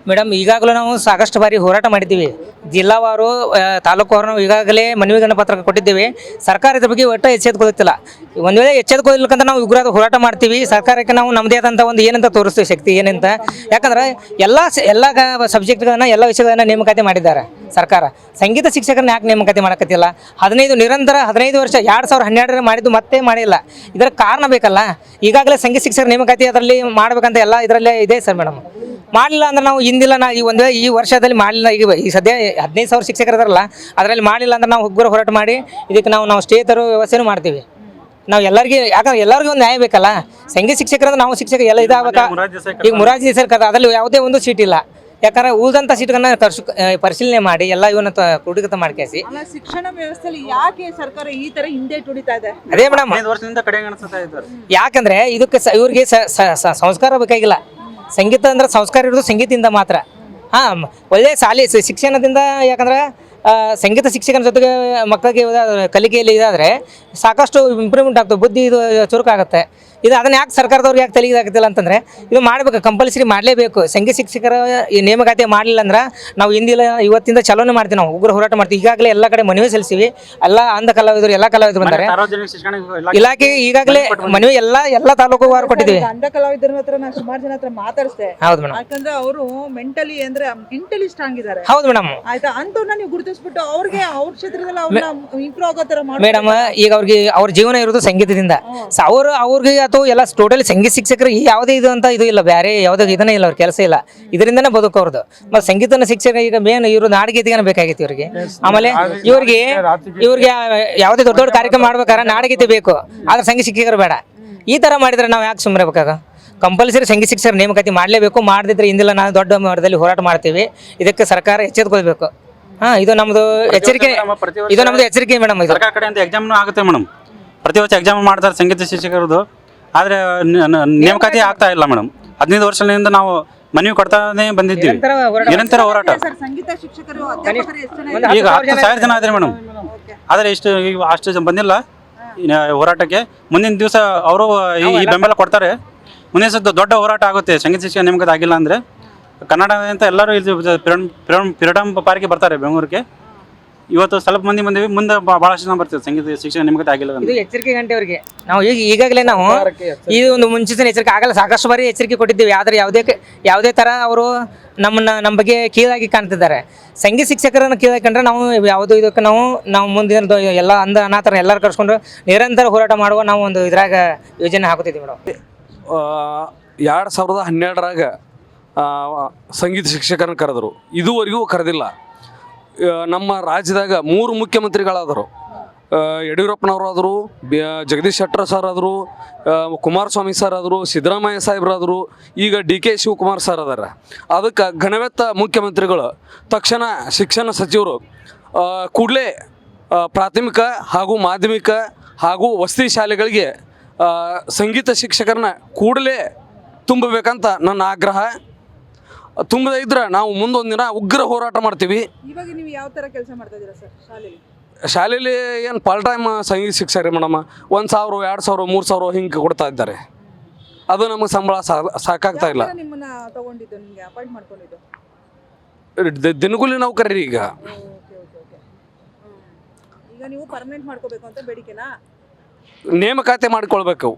Madam ಈಗಾಗಲೂ ನಾವು ಸಾಕಷ್ಟು ಬಾರಿ ಹೋರಾಟ ಮಾಡಿದ್ದೀವಿ. ಜಿಲ್ಲಾವಾರು ತಾಲೂಕುವಾರು ನಾವು ಈಗಾಗಲೇ ಮನವಿ ಪತ್ರ ಕೊಟ್ಟಿದ್ದೇವೆ. ಸರ್ಕಾರ ಇದ್ರ ಬಗ್ಗೆ ಒಟ್ಟು ಎಚ್ಚೆತ್ತುಕೊಳ್ಳುತ್ತಿಲ್ಲ. ಒಂದು ವೇಳೆ ಎಚ್ಚೆತ್ತುಕೊಳ್ಳಲಿಕ್ಕಂತ ನಾವು ಉಗ್ರವಾದ ಹೋರಾಟ ಮಾಡ್ತೀವಿ. ಸರ್ಕಾರಕ್ಕೆ ನಾವು ನಮ್ಮದೇ ಆದಂಥ ಒಂದು ಏನಂತ ತೋರಿಸ್ತೀವಿ ಶಕ್ತಿ ಏನಂತ. ಯಾಕಂದ್ರೆ ಎಲ್ಲ ಸಬ್ಜೆಕ್ಟ್ಗಳನ್ನ ಎಲ್ಲ ವಿಷಯಗಳನ್ನ ನೇಮಕಾತಿ ಮಾಡಿದ್ದಾರೆ ಸರ್ಕಾರ. ಸಂಗೀತ ಶಿಕ್ಷಕರನ್ನ ಯಾಕೆ ನೇಮಕಾತಿ ಮಾಡಕತ್ತಿಲ್ಲ? 15 ವರ್ಷ 2012 ಮಾಡಿದ್ದು ಮತ್ತೆ ಮಾಡಿಲ್ಲ. ಇದರ ಕಾರಣ ಬೇಕಲ್ಲ. ಈಗಾಗಲೇ ಸಂಗೀತ ಶಿಕ್ಷಕರ ನೇಮಕಾತಿ ಅದರಲ್ಲಿ ಮಾಡಬೇಕಂತ ಎಲ್ಲ ಇದರಲ್ಲೇ ಇದೆ ಸರ್ ಮೇಡಮ್. ಮಾಡಲಿಲ್ಲ ಅಂದ್ರೆ ನಾವು ಹಿಂದಿಲ್ಲ ಈ ವರ್ಷದಲ್ಲಿ ಮಾಡಲಿಲ್ಲ. ಈ ಸದ್ಯ 15,000 ಶಿಕ್ಷಕರು ಇದಾರಲ್ಲ, ಅದರಲ್ಲಿ ಮಾಡಲಿಲ್ಲ ಅಂದ್ರೆ ನಾವು ಉಗ್ರ ಹೋರಾಟ ಮಾಡಿ ಇದಕ್ಕೆ ನಾವು ಸ್ಟೇ ತರೋ ವ್ಯವಸ್ಥೆನೂ ಮಾಡ್ತೀವಿ. ನಾವು ಎಲ್ಲರಿಗೆ, ಯಾಕಂದ್ರೆ ಎಲ್ಲರಿಗೂ ಒಂದು ನ್ಯಾಯ ಬೇಕಲ್ಲ. ಸಂಗೀತ ಶಿಕ್ಷಕರಂದ್ರೆ ನಾವು ಶಿಕ್ಷಕ ಎಲ್ಲ ಇದಾಗಬೇಕಾ? ಈಗ ಮುರಾರ್ಜಿ ದೇಸಾಯಿ ಕರ್ದ ಅದರಲ್ಲಿ ಯಾವುದೇ ಒಂದು ಸೀಟ್ ಇಲ್ಲ. ಯಾಕಂದ್ರೆ ಉಳಿದಂಥ ಸೀಟ್ಗಳನ್ನ ಪರಿಶೀಲನೆ ಮಾಡಿ ಎಲ್ಲ ಇವನ್ನ ಕ್ರೋಢೀಕೃತ ಮಾಡ್ಕೇಸಿ ಶಿಕ್ಷಣ ವ್ಯವಸ್ಥೆಯಲ್ಲಿ ಯಾಕೆ ಸರ್ಕಾರ ಈ ತರ ಹಿಂದೆ ತುಡಿತಾ ಇದೆ? ಅದೇ ಮೇಡಮ್, ಯಾಕಂದ್ರೆ ಇದಕ್ಕೆ ಇವ್ರಿಗೆ ಸಂಸ್ಕಾರ ಬೇಕಾಗಿಲ್ಲ. ಸಂಗೀತ ಅಂದ್ರೆ ಸಂಸ್ಕಾರ ಇರೋದು ಸಂಗೀತದಿಂದ ಮಾತ್ರ. ಒಳ್ಳೆ ಶಾಲೆ ಶಿಕ್ಷಣದಿಂದ, ಯಾಕಂದ್ರೆ ಸಂಗೀತ ಶಿಕ್ಷಕನ ಜೊತೆಗೆ ಮಕ್ಕಳಿಗೆ ಕಲಿಕೆಯಲ್ಲಿ ಇದಾದರೆ ಸಾಕಷ್ಟು ಇಂಪ್ರೂವ್ಮೆಂಟ್ ಆಗ್ತದೆ, ಬುದ್ಧಿ ಇದು ಚುರುಕಾಗುತ್ತೆ. ಅದನ್ನು ಯಾಕೆ ಸರ್ಕಾರದವ್ರು ಯಾಕೆ ತಲೆಗಿದಾಗುತ್ತಿಲ್ಲ ಅಂತಂದರೆ ಇದು ಮಾಡಬೇಕು, ಕಂಪಲ್ಸರಿ ಮಾಡಲೇಬೇಕು. ಸಂಗೀತ ಶಿಕ್ಷಕರ ಈ ನೇಮಕಾತಿ ಮಾಡಲಿಲ್ಲ ಅಂದ್ರೆ ನಾವು ಇವತ್ತಿಂದ ಚಲೋನೆ ಮಾಡ್ತೀವಿ, ನಾವು ಉಗ್ರ ಹೋರಾಟ ಮಾಡ್ತೀವಿ. ಈಗಾಗಲೇ ಎಲ್ಲ ಕಡೆ ಮನವಿ ಸಲ್ಲಿಸಿವಿ. ಎಲ್ಲ ಕಲಾವಿದರು ಬಂದರೆ ಇಲಾಖೆ ಈಗಾಗಲೇ ಮನವಿ ಎಲ್ಲ ತಾಲೂಕುವಾರು ಕೊಟ್ಟಿದ್ದೀವಿ. ಅಂಧ ಕಲಾವಿದರ ಹತ್ರ ನಾನು ಸುಮಾರು ಜನ ಹತ್ರ ಮಾತಾಡಿಸ್ದೆ. ಹೌದು ಮೇಡಮ್, ಯಾಕಂದ್ರೆ ಅವರು ಮೆಂಟಲಿ ಸ್ಟ್ರಾಂಗ್ ಇದ್ದಾರೆ. ಹೌದು ಮೇಡಮ್. ಆಯ್ತಾ, ಅಂತವ್ರನ್ನ ನೀವು ಗುರುತಿಸ್ಬಿಟ್ಟು ಅವ್ರಿಗೆ ಅವ್ರ ಕ್ಷೇತ್ರದಲ್ಲಿ ಅವ್ರನ್ನ ಇಂಪ್ರೂವ್ ಆಗೋ ತರ ಮಾಡಿ ಮೇಡಮ್. ಈಗ ಅವ್ರ ಜೀವನ ಇರೋದು ಸಂಗೀತದಿಂದ. ಅವ್ರಿಗೆ ಅಥವಾ ಎಲ್ಲ ಟೋಟಲಿ ಸಂಗೀತ ಶಿಕ್ಷಕರು ಯಾವುದೇ ಇದು ಅಂತ ಇದು ಇಲ್ಲ, ಬೇರೆ ಯಾವುದೇ ಇದನ್ನೇ ಇಲ್ಲ, ಅವ್ರ ಕೆಲಸ ಇಲ್ಲ, ಇದರಿಂದನೇ ಬದುಕೋರ್ದು. ಮತ್ತು ಸಂಗೀತನ ಶಿಕ್ಷಕ ಈಗ ಮೇನ್ ಇವರು ನಾಡಗೀತೆಗೇನೆ ಬೇಕಾಗಿತ್ತು ಇವ್ರಿಗೆ. ಆಮೇಲೆ ಇವ್ರಿಗೆ ಯಾವುದೇ ದೊಡ್ಡ ಕಾರ್ಯಕ್ರಮ ಮಾಡ್ಬೇಕಾದ್ರೆ ನಾಡಗೀತೆ ಬೇಕು, ಆದ್ರೆ ಸಂಗೀತ ಶಿಕ್ಷಕರು ಬೇಡ. ಈ ಥರ ಮಾಡಿದ್ರೆ ನಾವು ಯಾಕೆ ಸುಮ್ಮನೆ ಬೇಕಾಗ? ಕಂಪಲ್ಸರಿ ಸಂಗೀತ ಶಿಕ್ಷಕರ ನೇಮಕಾತಿ ಮಾಡಲೇಬೇಕು. ಮಾಡದಿದ್ರೆ ಇಂದಿಲ್ಲ ನಾವು ದೊಡ್ಡ ಮಟ್ಟದಲ್ಲಿ ಹೋರಾಟ ಮಾಡ್ತೀವಿ. ಇದಕ್ಕೆ ಸರ್ಕಾರ ಎಚ್ಚೆತ್ತುಕೊಳ್ಬೇಕು. ಇದು ನಮ್ಮದು ಎಚ್ಚರಿಕೆ, ಮೇಡಮ್. ಇದು ಸರ್ಕಾರ ಕಡೆಯಿಂದ ಎಕ್ಸಾಮ್ನೂ ಆಗುತ್ತೆ ಮೇಡಮ್. ಪ್ರತಿ ವರ್ಷ ಎಕ್ಸಾಮ್ ಮಾಡ್ತಾರೆ ಸಂಗೀತ ಶಿಕ್ಷಕರದು, ಆದರೆ ನೇಮಕಾತಿ ಆಗ್ತಾ ಇಲ್ಲ ಮೇಡಮ್. 15 ವರ್ಷದಿಂದ ನಾವು ಮನವಿ ಕೊಡ್ತಾನೆ ಬಂದಿದ್ದೀವಿ, ನಿರಂತರ ಹೋರಾಟ. ಸಂಗೀತ ಶಿಕ್ಷಕರು ಈಗ 10,000 ಜನ ಇದ್ದಾರೆ ಮೇಡಮ್, ಆದರೆ ಅಷ್ಟು ಬಂದಿಲ್ಲ ಹೋರಾಟಕ್ಕೆ. ಮುಂದಿನ ದಿವಸ ಅವರು ಈ ಬೆಂಬಲ ಕೊಡ್ತಾರೆ. ಮುಂದಿನ ದಿವಸ ದೊಡ್ಡ ಹೋರಾಟ ಆಗುತ್ತೆ. ಸಂಗೀತ ಶಿಕ್ಷಕ ನೇಮಕಾತಿ ಆಗಿಲ್ಲ ಅಂದರೆ ಕರ್ನಾಟಕದಂತ ಎಲ್ಲರೂ ಇದು ಫ್ರೀಡಮ್ ಪಾರ್ಕಿಗೆ ಬರ್ತಾರೆ ಬೆಂಗಳೂರಿಗೆ. ಇವತ್ತು ಸ್ವಲ್ಪ ಮಂದಿ ಬಂದಿವಿ, ಮುಂದೆ ಭಾಳಷ್ಟು ಜನ ಬರ್ತೀವಿ ಸಂಗೀತ ಶಿಕ್ಷಣ ನೇಮಕಾತಿ ಆಗಿಲ್ಲ. ಇದು ಎಚ್ಚರಿಕೆ ಗಂಟೆ ಅವರಿಗೆ. ನಾವು ಈಗಾಗಲೇ ನಾವು ಈ ಒಂದು ಮುಂಚಿನ ಎಚ್ಚರಿಕೆ ಆಗಲ್ಲ, ಸಾಕಷ್ಟು ಬಾರಿ ಎಚ್ಚರಿಕೆ ಕೊಟ್ಟಿದ್ದೀವಿ. ಆದರೆ ಯಾವುದೇ ಥರ ಅವರು ನಮ್ಮ ಬಗ್ಗೆ ಕೀಳಾಗಿ ಕಾಣ್ತಿದ್ದಾರೆ. ಸಂಗೀತ ಶಿಕ್ಷಕರನ್ನು ಕೀಳಾಗಿ ಕಂಡ್ರೆ ನಾವು ಯಾವುದೋ ಇದಕ್ಕೆ ನಾವು ಮುಂದಿನ ಎಲ್ಲ ಅನಾಥರ ಎಲ್ಲರೂ ಕರ್ಸ್ಕೊಂಡು ನಿರಂತರ ಹೋರಾಟ ಮಾಡುವ ನಾವು ಒಂದು ಇದ್ರಾಗ ಯೋಜನೆ ಹಾಕುತ್ತಿದ್ದೀವಿ ಮೇಡಮ್. 2012 ಸಂಗೀತ ಶಿಕ್ಷಕರನ್ನ ಕರೆದರು, ಇದುವರೆಗೂ ಕರೆದಿಲ್ಲ. ನಮ್ಮ ರಾಜ್ಯದಾಗ 3 ಮುಖ್ಯಮಂತ್ರಿಗಳಾದರು. ಯಡಿಯೂರಪ್ಪನವರು ಆದರು, ಜಗದೀಶ್ ಶೆಟ್ಟರ್ ಸರ್ ಆದರು, ಕುಮಾರಸ್ವಾಮಿ ಸರ್ ಆದರು, ಸಿದ್ದರಾಮಯ್ಯ ಸಾಹೇಬ್ರಾದರು, ಈಗ DK ಶಿವಕುಮಾರ್ ಸರ್ ಅದಾರ. ಅದಕ್ಕೆ ಘನವೆತ್ತ ಮುಖ್ಯಮಂತ್ರಿಗಳು ತಕ್ಷಣ ಶಿಕ್ಷಣ ಸಚಿವರು ಕೂಡಲೇ ಪ್ರಾಥಮಿಕ ಹಾಗೂ ಮಾಧ್ಯಮಿಕ ಹಾಗೂ ವಸತಿ ಶಾಲೆಗಳಿಗೆ ಸಂಗೀತ ಶಿಕ್ಷಕರನ್ನ ಕೂಡಲೇ ತುಂಬಬೇಕಂತ ನನ್ನ ಆಗ್ರಹ. ತುಂಬದೇ ಇದ್ರೆ ನಾವು ಮುಂದೊಂದು ದಿನ ಉಗ್ರ ಹೋರಾಟ ಮಾಡ್ತೀವಿ. ಇವಾಗ ನೀವು ಯಾವ ಥರ ಕೆಲಸ ಮಾಡ್ತಾ ಇದ್ದೀರಾ ಸರ್ ಶಾಲೆಯಲ್ಲಿ? ಶಾಲೆಯಲ್ಲಿ ಏನು ಪಾರ್ಟ್ ಟೈಮ್ ಸಂಗೀತ ಶಿಕ್ಷಕರೇ ಮೇಡಮ್, 1,000, 2,000, 3,000 ಹಿಂಗೆ ಕೊಡ್ತಾ ಇದ್ದಾರೆ. ಅದು ನಮಗೆ ಸಂಬಳ ಸಾಕಾಗ್ತಾ ಇಲ್ಲ. ನಿಮ್ಮನ್ನ ತಗೊಂಡಿದ್ದು, ನಿಮಗೆ ಅಪಾಯಿಂಟ್ ಮಾಡ್ಕೊಂಡಿದ್ದು ದಿನಗೂಲಿ ನೌಕರರಿ. ಈಗ ಈಗ ನೀವು ಪರ್ಮನೆಂಟ್ ಮಾಡ್ಕೋಬೇಕು ಅಂತ ಬೇಡಿಕೆನಾ? ನೇಮಕಾತಿ ಮಾಡ್ಕೊಳ್ಬೇಕು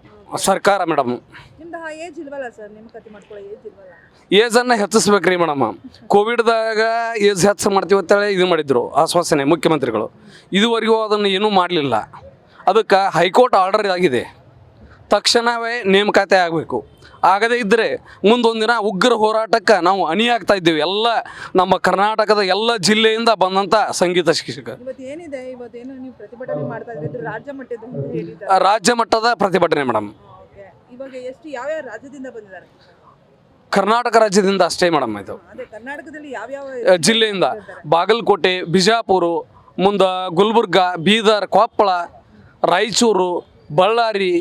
ಸರ್ಕಾರ ಮೇಡಮ್. ನಿಮ್ದು ಏಜ್ ಇಲ್ವಲ್ಲ ಸರ್, ನೇಮಕಾತಿ ಮಾಡ್ಕೊಳ್ಳೋ ಏಜ್ ಇಲ್ವಲ್ಲ? ಏಜನ್ನು ಹೆಚ್ಚಿಸ್ಬೇಕ್ರಿ ಮೇಡಮ್. ಕೋವಿಡ್ದಾಗ ಏಜ್ ಹೆಚ್ಚು ಮಾಡ್ತೀವಿ ಅಂತೇಳಿ ಇದು ಮಾಡಿದ್ರು ಆಶ್ವಾಸನೆ ಮುಖ್ಯಮಂತ್ರಿಗಳು. ಇದುವರೆಗೂ ಅದನ್ನು ಏನೂ ಮಾಡಲಿಲ್ಲ. ಅದಕ್ಕೆ ಹೈಕೋರ್ಟ್ ಆರ್ಡರ್ ಆಗಿದೆ, ತಕ್ಷಣವೇ ನೇಮಕಾತಿ ಆಗಬೇಕು. ಆಗದೇ ಇದ್ದರೆ ಮುಂದೊಂದು ದಿನ ಉಗ್ರ ಹೋರಾಟಕ್ಕೆ ನಾವು ಅಣಿಯಾಗ್ತಾ ಇದ್ದೀವಿ. ಎಲ್ಲ ನಮ್ಮ ಕರ್ನಾಟಕದ ಎಲ್ಲ ಜಿಲ್ಲೆಯಿಂದ ಬಂದಂಥ ಸಂಗೀತ ಶಿಕ್ಷಕ. ಇವತ್ತೇನು ನೀವು ಪ್ರತಿಭಟನೆ ಮಾಡ್ತಾ ಇದ್ದೀರಿ, ರಾಜ್ಯ ಮಟ್ಟದ ಪ್ರತಿಭಟನೆ ಮೇಡಮ್. ಇವಾಗ ಯಾವ್ಯಾವ ರಾಜ್ಯದಿಂದ ಬಂದಿದ್ದಾರೆ? ಕರ್ನಾಟಕ ರಾಜ್ಯದಿಂದ ಅಷ್ಟೇ ಮೇಡಮ್. ಇದು ಕರ್ನಾಟಕದಲ್ಲಿ ಯಾವ ಜಿಲ್ಲೆಯಿಂದ? ಬಾಗಲಕೋಟೆ, ಬಿಜಾಪುರ, ಮುಂದೆ ಗುಲ್ಬರ್ಗ, ಬೀದರ್, ಕೊಪ್ಪಳ, ರಾಯಚೂರು, ಬಳ್ಳಾರಿ,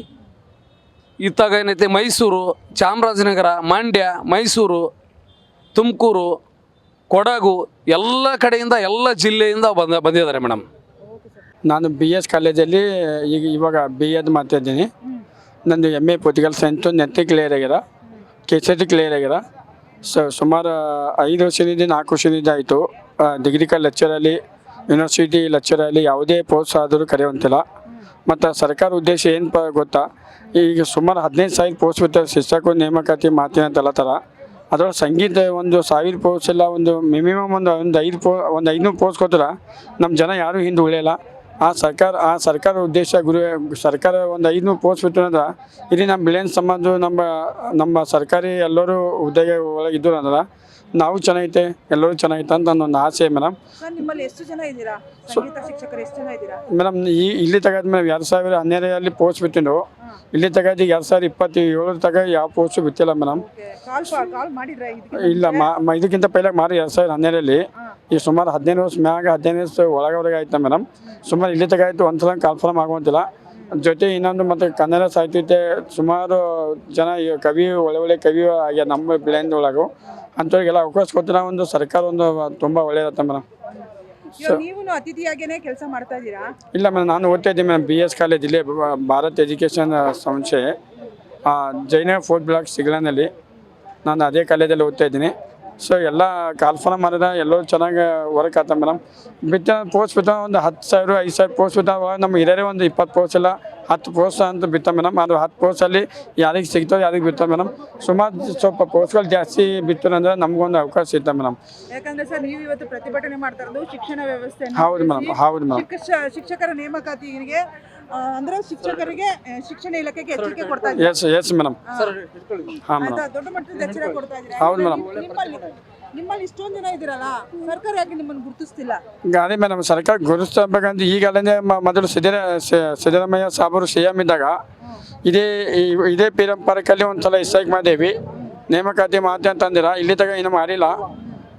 ಇತ್ತಾಗ ಏನೈತೆ ಮೈಸೂರು, ಚಾಮರಾಜನಗರ, ಮಂಡ್ಯ, ಮೈಸೂರು, ತುಮಕೂರು, ಕೊಡಗು, ಎಲ್ಲ ಕಡೆಯಿಂದ ಎಲ್ಲ ಜಿಲ್ಲೆಯಿಂದ ಬಂದಿದ್ದಾರೆ ಮೇಡಮ್. ನಾನು BS ಕಾಲೇಜಲ್ಲಿ ಇವಾಗ B.Ed ಮಾಡ್ತಾಯಿದ್ದೀನಿ. ನಂದು MA ಪೊಲಿಟಿಕಲ್ ಸೈನ್ಸು ನೆಟ್ಟಿ ಕ್ಲಿಯರ್ ಆಗ್ಯಾರ, KCET ಕ್ಲಿಯರ್ ಆಗ್ಯಾರ. ಸುಮಾರು 5 ವರ್ಷದಿಂದ 4 ವರ್ಷದಿಂದ ಆಯಿತು. ಡಿಗ್ರಿ ಲೆಕ್ಚರಲ್ಲಿ, ಯೂನಿವರ್ಸಿಟಿ ಲೆಕ್ಚರಲ್ಲಿ ಯಾವುದೇ ಪೋಸ್ಟ್ ಆದರೂ ಕರೆಯುವಂತಿಲ್ಲ. ಮತ್ತು ಸರ್ಕಾರ ಉದ್ದೇಶ ಏನು ಗೊತ್ತಾ, ಈಗ ಸುಮಾರು 15,000 ಪೋಸ್ಟ್ ಬಿಡ್ತಾರೆ ಶಿಕ್ಷಕ ನೇಮಕಾತಿ ಮಾತಿನ ತಲತರ. ಅದರೊಳಗೆ ಸಂಗೀತ ಒಂದು 1,000 ಪೋಸ್ಟ್ ಇಲ್ಲ, ಒಂದು ಮಿನಿಮಮ್ ಒಂದು 500 ಪೋಸ್ಟ್ ಕೊಟ್ಟರೆ ನಮ್ಮ ಜನ ಯಾರೂ ಹಿಂದೆ ಉಳಿಯಲ್ಲ. ಆ ಸರ್ಕಾರ ಉದ್ದೇಶ ಸರ್ಕಾರ ಒಂದು 500 ಪೋಸ್ಟ್ ಬಿಟ್ಟು ಅಂದ್ರೆ ಇಲ್ಲಿ ನಮ್ಮ ಬಿಳಿಯನ್ ಸಮಾಜ ನಮ್ಮ ಸರ್ಕಾರಿ ಎಲ್ಲರೂ ಹುದ್ದೆಗೆ ಒಳಗಿದ್ದು ಅಂದ್ರೆ ನಾವು ಚೆನ್ನಾಗೈತೆ, ಎಲ್ಲರೂ ಚೆನ್ನಾಗೈತೆ ಅಂತ ನನ್ನೊಂದು ಆಸೆ ಮೇಡಮ್. ಸರ್ ನಿಮ್ಮಲ್ಲಿ ಎಷ್ಟು ಜನ ಇದ್ದೀರಾ? ಸಂಗೀತ ಶಿಕ್ಷಕರು ಎಷ್ಟು ಜನ ಇದ್ದೀರಾ? ಮೇಡಮ್ ಇಲ್ಲಿ ತಗದ ಮೇಲೆ 2012 ಪೋಸ್ಟ್ ಬಿಟ್ಟಿದ್ದು, ಇಲ್ಲಿ ತಗದ 2027 ತಗ ಯಾವ ಪೋಸ್ಟ್ ಬಿತ್ತಿಲ್ಲ ಮೇಡಮ್. ಕಾಲ್ ಮಾಡಿದ್ರಾ ಇಲ್ಲ, ಇದಕ್ಕಿಂತ ಪೈಲ ಮಾರಿ 2012 ಈ ಸುಮಾರು 15 ವರ್ಷ ಮ್ಯಾಗ 15 ವರ್ಷ ಒಳಗವರೆಗೆ ಆಯ್ತು ಮೇಡಮ್. ಸುಮಾರು ಇಲ್ಲಿ ತಗ ಆಯಿತು, ಒಂದ್ಸಲ ಕಾಲ್ಫಾರ್ಮ್ ಆಗುವಂತಿಲ್ಲ. ಜೊತೆ ಇನ್ನೊಂದು ಮತ್ತು ಕನ್ನಡ ಸಾಹಿತ್ಯ ಸುಮಾರು ಜನ ಕವಿ ಒಳ್ಳೆ ಕವಿ ಆಗ್ಯ ನಮ್ಮ ಬಿಳಿಯಂದ ಒಳಗು ಅಂಥವ್ರಿಗೆಲ್ಲ ಅವಕಾಶ ಕೊಟ್ಟರೆ ಒಂದು ಸರ್ಕಾರ ಒಂದು ತುಂಬ ಒಳ್ಳೆಯದತ್ತ ಮೇಡಮ್. ನೀವು ಅತಿಥಿಯಾಗೇನೆ ಕೆಲಸ ಮಾಡ್ತಾ ಇದ್ದೀರಾ? ಇಲ್ಲ ಮೇಡಮ್, ನಾನು ಓದ್ತಾ ಇದ್ದೀನಿ ಮೇಡಮ್ BS ಕಾಲೇಜ್ ಇಲ್ಲೇ ಭಾರತ್ ಎಜುಕೇಷನ್ ಸಂಸ್ಥೆ ಜೈನ 4th ಬ್ಲಾಕ್ ಸಿಗ್ಲಾನಲ್ಲಿ. ನಾನು ಅದೇ ಕಾಲೇಜಲ್ಲಿ ಓದ್ತಾ ಇದ್ದೀನಿ. ಸೊ ಎಲ್ಲ ಕಾಲ್ಫಾರ್ಮ್ ಮಾಡಿದ್ರೆ ಎಲ್ಲರೂ ಚೆನ್ನಾಗಿ ವರ್ಕ್ ಆಗ್ತದೆ ಮೇಡಮ್. ಪೋಸ್ಟ್ ಬಿತ್ತ ಒಂದು 10,000 5,000 ಪೋಸ್ಟ್ ಬಿತ್ತಾವ. ನಮ್ಮ ಹಿರಿಯರೇ ಒಂದು 20 ಪೋಸ್ಟ್ ಇಲ್ಲ 10 ಪೋಸ್ಟ್ ಅಂತ ಬಿತ್ತ ಮೇಡಮ್. ಅದು 10 ಪೋಸ್ಟಲ್ಲಿ ಯಾರಿಗೆ ಸಿಗ್ತದೆ ಯಾರಿಗೆ ಬಿತ್ತ ಮೇಡಮ್. ಸುಮಾರು ಸ್ವಲ್ಪ ಪೋಸ್ಟ್ಗಳು ಜಾಸ್ತಿ ಬಿತ್ತರು ಅಂದರೆ ನಮಗೊಂದು ಅವಕಾಶ ಸಿಗ್ತದೆ ಮೇಡಮ್. ಯಾಕಂದ್ರೆ ಸರ್ ನೀವು ಇವತ್ತು ಪ್ರತಿಭಟನೆ ಮಾಡ್ತಾ ಇರೋದು ಶಿಕ್ಷಣ ವ್ಯವಸ್ಥೆ. ಹೌದು ಮೇಡಮ್, ಹೌದು ಮೇಡಮ್. ಶಿಕ್ಷಕರ ನೇಮಕಾತಿಗೆ ಅಂದ್ರೆ ಶಿಕ್ಷಕರಿಗೆ ಶಿಕ್ಷಣ ಇಲಾಖೆಗೆ ಎಚ್ಚರಿಕೆ ಕೊಡ್ತಾ ಇದ್ದೀರಾ? Yes madam. ಹಾಂ ಮೇಡಮ್, ದೊಡ್ಡ ಮಟ್ಟದ ಎಚ್ಚರಿಕೆ ಕೊಡ್ತಾ ಇದ್ದೀರಾ? ಹೌದು ಮೇಡಮ್. ನಿಮ್ಮಲ್ಲಿ ಇಷ್ಟೊಂದು ಜನ ಇದ್ದೀರಲ್ಲ, ಸರ್ಕಾರ ಯಾಕೆ ನಿಮ್ಮನ್ನು ಗುರುತಿಸ್ತಿಲ್ಲ? ಅದೇ ಮೇಡಮ್, ಸರ್ಕಾರ ಗುರುತಿಸಬೇಕಂತ ಈಗಲೇ ಮೊದಲು ಸಿದ್ದರಾಮಯ್ಯ ಸಾಬರು CM ಇದ್ದಾಗ ಇದೇ ಪರಂಪರೆಯಲ್ಲಿ ಒಂದು ಸಲ ಸ್ಟ್ರೈಕ್ ಮಾಡಿದೇವಿ. ನೇಮಕಾತಿ ಮಾತಿ ಅಂತಂದಿರ ಇಲ್ಲಿ ತಗ ಇನ್ನೂ ಮಾಡಿಲ್ಲ.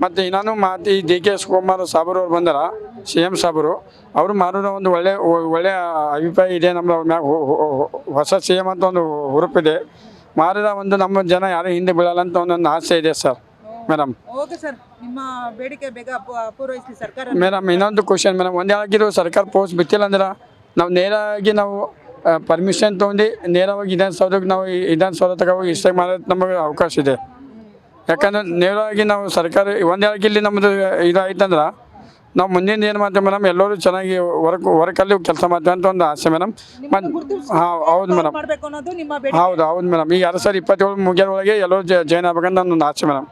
ಮತ್ತು ಇನ್ನೂ ಮಾತಿ DK ಶಿವಕುಮಾರ್ ಸಾಬರು ಅವ್ರು ಬಂದಾರ, CM ಸಾಬರು. ಅವರು ಮಾಡೋದು ಒಂದು ಒಳ್ಳೆ ಅಭಿಪ್ರಾಯ ಇದೆ ನಮ್ಮ ಮ್ಯಾಗ. ಹೊಸ CM ಅಂತ ಒಂದು ಹುರುಪಿದೆ. ಮಾಡಿದ ಒಂದು ನಮ್ಮ ಜನ ಯಾರು ಹಿಂದೆ ಬೀಳಲ್ಲ ಅಂತ ಒಂದೊಂದು ಆಸೆ ಇದೆ ಸರ್ ಮೇಡಮ್. ಓಕೆ ಸರ್, ನಿಮ್ಮ ಬೇಡಿಕೆ ಬೇಗ ಪೂರೈಸಲಿ ಸರ್ಕಾರ. ಮೇಡಮ್ ಇನ್ನೊಂದು ಕ್ವಶನ್ ಮೇಡಮ್, ಒಂದೇ ಆಗಿರೋ ಸರ್ಕಾರ ಪೋಸ್ಟ್ ಬಿತ್ತಿಲ್ಲ ಅಂದ್ರೆ ನಾವು ನೇರವಾಗಿ ಪರ್ಮಿಷನ್ ತೊಗೊಂಡು ನೇರವಾಗಿ ವಿಧಾನಸೌಧಕ್ಕೆ ನಾವು ವಿಧಾನಸೌಧ ತಗೋಗಿ ಸ್ಟ್ರೈಕ್ ಮಾಡೋದು ನಮಗೆ ಅವಕಾಶ ಇದೆ. ಯಾಕಂದ್ರೆ ನೇರವಾಗಿ ನಾವು ಸರ್ಕಾರ ಒಂದೇ ಇಲ್ಲಿ ನಮ್ಮದು ಇದಾಯ್ತಂದ್ರೆ ನಾವು ಮುಂದಿನ ಏನು ಮಾಡ್ತೇವೆ ಮೇಡಮ್, ಎಲ್ಲರೂ ಚೆನ್ನಾಗಿ ವರ್ಕಲ್ಲಿ ಕೆಲಸ ಮಾಡ್ತೇವೆ ಅಂತ ಒಂದು ಆಸೆ ಮೇಡಮ್. ಮತ್ತು ಹೌದು ಮೇಡಮ್, ಹೌದು ಮೇಡಮ್. ಈಗ 2027 ಮುಗಿಯೋದ್ರೊಳಗೆ ಎಲ್ಲರೂ ಜಾಯ್ನ್ ಆಗ್ಬೇಕಂತ ಒಂದು ಆಸೆ ಮೇಡಮ್.